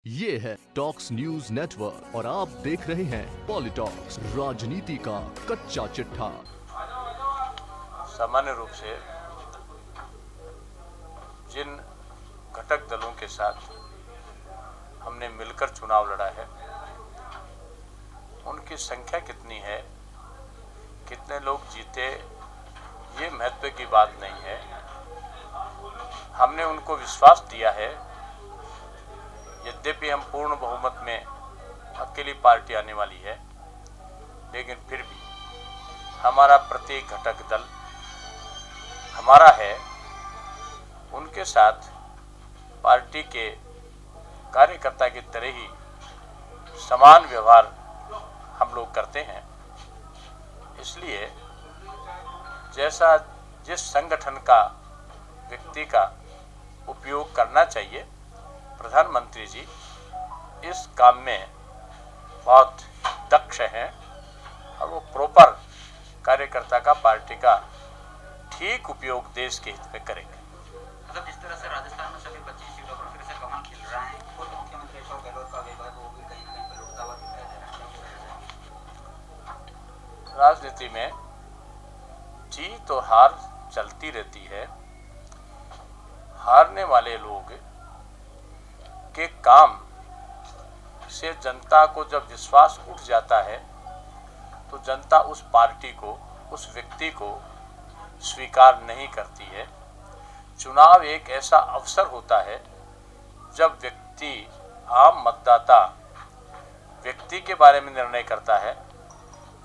ये है talks news network और आप देख रहे हैं पॉलिटॉक्स, राजनीति का कच्चा चिट्ठा। सामान्य रूप से जिन घटक दलों के साथ हमने मिलकर चुनाव लड़ा है, उनकी संख्या कितनी है, कितने लोग जीते, ये महत्व की बात नहीं है। हमने उनको विश्वास दिया है। यद्यपि हम पूर्ण बहुमत में अकेली पार्टी आने वाली है, लेकिन फिर भी हमारा प्रत्येक घटक दल हमारा है। उनके साथ पार्टी के कार्यकर्ता की तरह ही समान व्यवहार हम लोग करते हैं। इसलिए जैसा जिस संगठन का व्यक्ति का उपयोग करना चाहिए, प्रधानमंत्री जी इस काम में बहुत दक्ष हैं और वो प्रॉपर कार्यकर्ता का, पार्टी का ठीक उपयोग देश के हित में करेंगे। मतलब जिस तरह से राजस्थान में सभी 25 सीटों पर फिर से कमल खिल रहा है, खुद मुख्यमंत्री अशोक गहलोत का विभाग वो भी कहीं ना कहीं पर लुटता हुआ दिखाई दे रहा है। राजनीति में जीत और हार चलती रहती है। हारने वाले लोग के काम से जनता को जब विश्वास उठ जाता है, तो जनता उस पार्टी को, उस व्यक्ति को स्वीकार नहीं करती है। चुनाव एक ऐसा अवसर होता है जब व्यक्ति, आम मतदाता व्यक्ति के बारे में निर्णय करता है,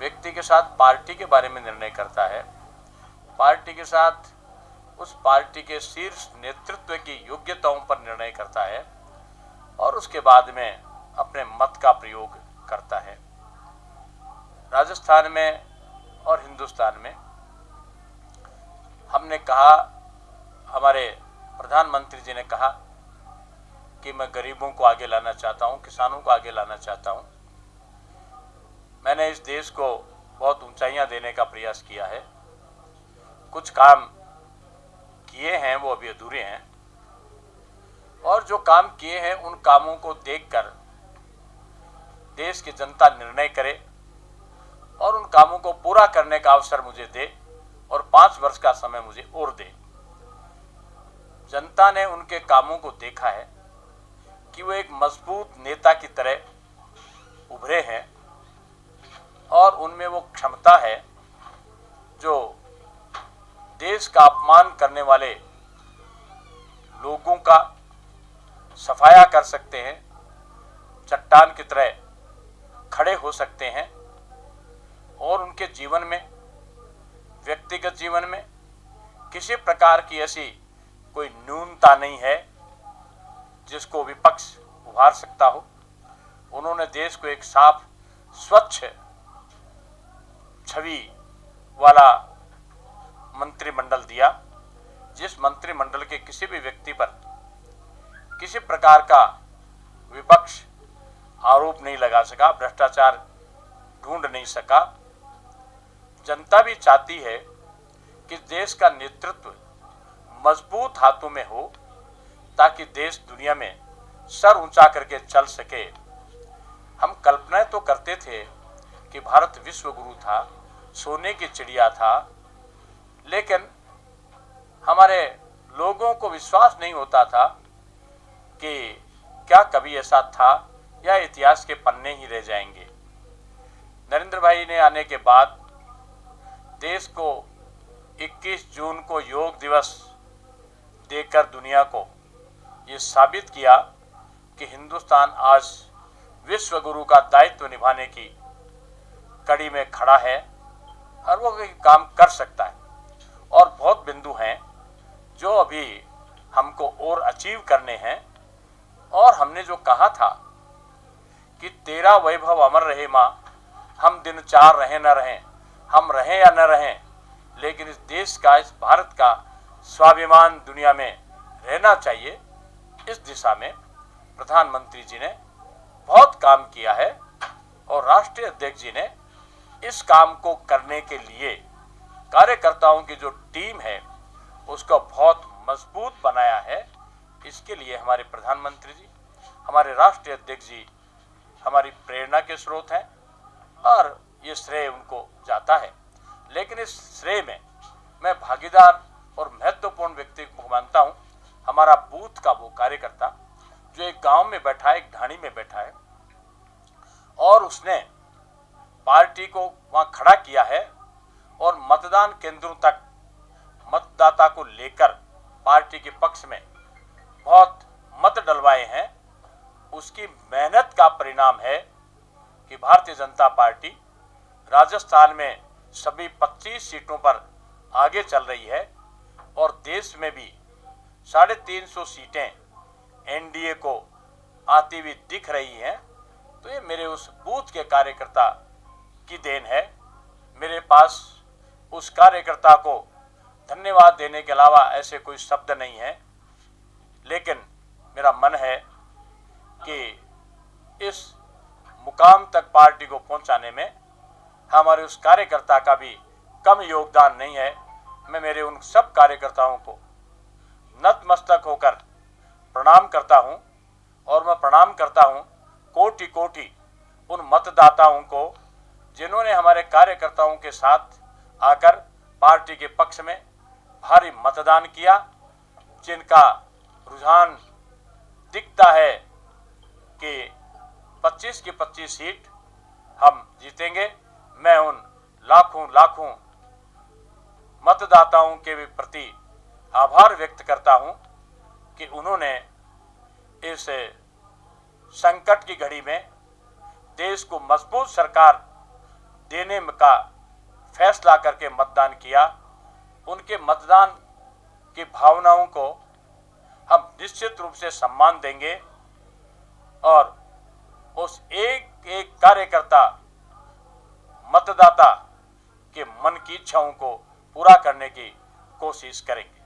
व्यक्ति के साथ पार्टी के बारे में निर्णय करता है, पार्टी के साथ उस पार्टी के शीर्ष नेतृत्व की योग्यताओं पर निर्णय करता है और उसके बाद में अपने मत का प्रयोग करता है। राजस्थान में और हिंदुस्तान में हमने कहा, हमारे प्रधानमंत्री जी ने कहा कि मैं गरीबों को आगे लाना चाहता हूं, किसानों को आगे लाना चाहता हूं। मैंने इस देश को बहुत ऊंचाइयां देने का प्रयास किया है। कुछ काम किए हैं, वो अभी अधूरे हैं, और जो काम किए हैं उन कामों को देखकर देश की जनता निर्णय करे और उन कामों को पूरा करने का अवसर मुझे दे और 5 वर्ष का समय मुझे और दे। जनता ने उनके कामों को देखा है कि वो एक मजबूत नेता की तरह उभरे हैं और उनमें वो क्षमता है जो देश का अपमान करने वाले लोगों का सफाया कर सकते हैं, चट्टान की तरह खड़े हो सकते हैं और उनके जीवन में, व्यक्तिगत जीवन में किसी प्रकार की ऐसी कोई न्यूनता नहीं है जिसको विपक्ष उभार सकता हो। उन्होंने देश को एक साफ, स्वच्छ छवि वाला मंत्रिमंडल दिया, जिस मंत्रिमंडल के किसी भी व्यक्ति पर किसी प्रकार का विपक्ष आरोप नहीं लगा सका, भ्रष्टाचार ढूंढ नहीं सका। जनता भी चाहती है कि देश का नेतृत्व मजबूत हाथों में हो ताकि देश दुनिया में सर ऊंचा करके चल सके। हम कल्पनाएं तो करते थे कि भारत विश्व गुरु था, सोने की चिड़िया था, लेकिन हमारे लोगों को विश्वास नहीं होता था कि क्या कभी ऐसा था या इतिहास के पन्ने ही रह जाएंगे। नरेंद्र भाई ने आने के बाद देश को 21 जून को योग दिवस देकर दुनिया को ये साबित किया कि हिंदुस्तान आज विश्व गुरु का दायित्व निभाने की कड़ी में खड़ा है और वो काम कर सकता है। और बहुत बिंदु हैं जो अभी हमको और अचीव करने हैं, और हमने जो कहा था कि तेरा वैभव अमर रहे माँ, हम दिन 4 रहें न रहें, हम रहें या न रहें, लेकिन इस देश का, इस भारत का स्वाभिमान दुनिया में रहना चाहिए। इस दिशा में प्रधानमंत्री जी ने बहुत काम किया है और राष्ट्रीय अध्यक्ष जी ने इस काम को करने के लिए कार्यकर्ताओं की जो टीम है उसको बहुत मजबूत बनाया है। इसके लिए हमारे प्रधानमंत्री जी हमारे राष्ट्रीय अध्यक्ष जी हमारी प्रेरणा के स्रोत हैं और ये श्रेय उनको जाता है। लेकिन इस श्रेय में मैं भागीदार और महत्वपूर्ण व्यक्ति को मानता हूं, हमारा बूथ का वो कार्यकर्ता जो एक गांव में बैठा है, एक ढाणी में बैठा है और उसने पार्टी को वहां खड़ा किया है और मतदान केंद्रों तक मतदाता को लेकर पार्टी के पक्ष में बहुत मत डलवाए हैं। उसकी मेहनत का परिणाम है कि भारतीय जनता पार्टी राजस्थान में सभी 25 सीटों पर आगे चल रही है और देश में भी 350 सीटें एनडीए को आती हुई दिख रही हैं। तो ये मेरे उस बूथ के कार्यकर्ता की देन है। मेरे पास उस कार्यकर्ता को धन्यवाद देने के अलावा ऐसे कोई शब्द नहीं है, लेकिन मेरा मन है कि इस मुकाम तक पार्टी को पहुंचाने में हमारे उस कार्यकर्ता का भी कम योगदान नहीं है। मैं मेरे उन सब कार्यकर्ताओं को नतमस्तक होकर प्रणाम करता हूं और मैं प्रणाम करता हूं कोटि कोटि उन मतदाताओं को जिन्होंने हमारे कार्यकर्ताओं के साथ आकर पार्टी के पक्ष में भारी मतदान किया, जिनका रुझान दिखता है कि 25 की 25 सीट हम जीतेंगे। मैं उन लाखों लाखों मतदाताओं के भी प्रति आभार व्यक्त करता हूं कि उन्होंने इस संकट की घड़ी में देश को मजबूत सरकार देने का फैसला करके मतदान किया। उनके मतदान की भावनाओं को हम निश्चित रूप से सम्मान देंगे और उस एक एक कार्यकर्ता मतदाता के मन की इच्छाओं को पूरा करने की कोशिश करेंगे।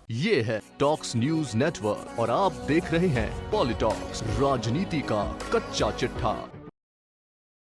ये है टॉक्स न्यूज नेटवर्क और आप देख रहे हैं पॉलिटॉक्स, राजनीति का कच्चा चिट्ठा।